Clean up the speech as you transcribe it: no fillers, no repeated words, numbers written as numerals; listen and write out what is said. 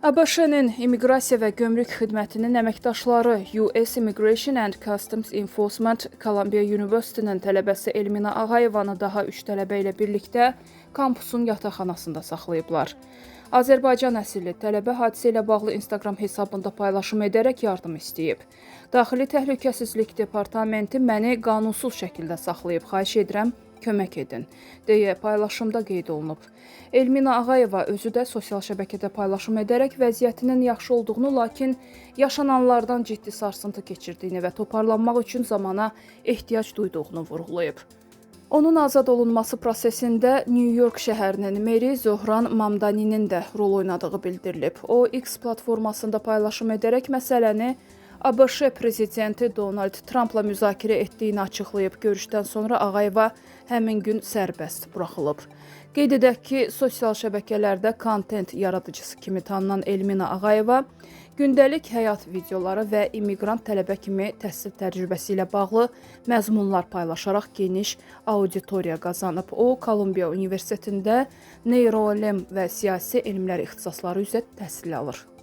ABŞ-nin İmmiqrasiya və Gömrük Xidmətinin əməkdaşları US Immigration and Customs Enforcement Columbia University-nin tələbəsi Elmina Ağayevanı daha 3 tələbə ilə birlikdə kampusun yataqxanasında saxlayıblar. Azərbaycan əsilli tələbə hadisə ilə bağlı Instagram hesabında paylaşım edərək yardım istəyib. Daxili Təhlükəsizlik Departamenti məni qanunsuz şəkildə saxlayıb, xahiş edirəm, kömək edin, deyə paylaşımda qeyd olunub. Elmina Ağayeva özü də sosial şəbəkədə paylaşım edərək vəziyyətinin yaxşı olduğunu, lakin yaşananlardan ciddi sarsıntı keçirdiyini və toparlanmaq üçün zamana ehtiyac duyduğunu vurğulayıb. Onun azad olunması prosesində New York şəhərinin meri Zohran Mamdani'nin də rol oynadığı bildirilib. O, X platformasında paylaşım edərək məsələni ABŞ prezidenti Donald Trumpla müzakirə etdiyini açıqlayıb. Görüşdən sonra Ağayeva həmin gün sərbəst buraxılıb. Qeyd edək ki, sosial şəbəkələrdə kontent yaradıcısı kimi tanınan Elmina Ağayeva gündəlik həyat videoları və immiqrant tələbə kimi təhsil təcrübəsi ilə bağlı məzmunlar paylaşaraq geniş auditoriya qazanıb. O, Columbia Universitetində neyrolem və siyasi elmlər ixtisasları üzrə təhsil alır.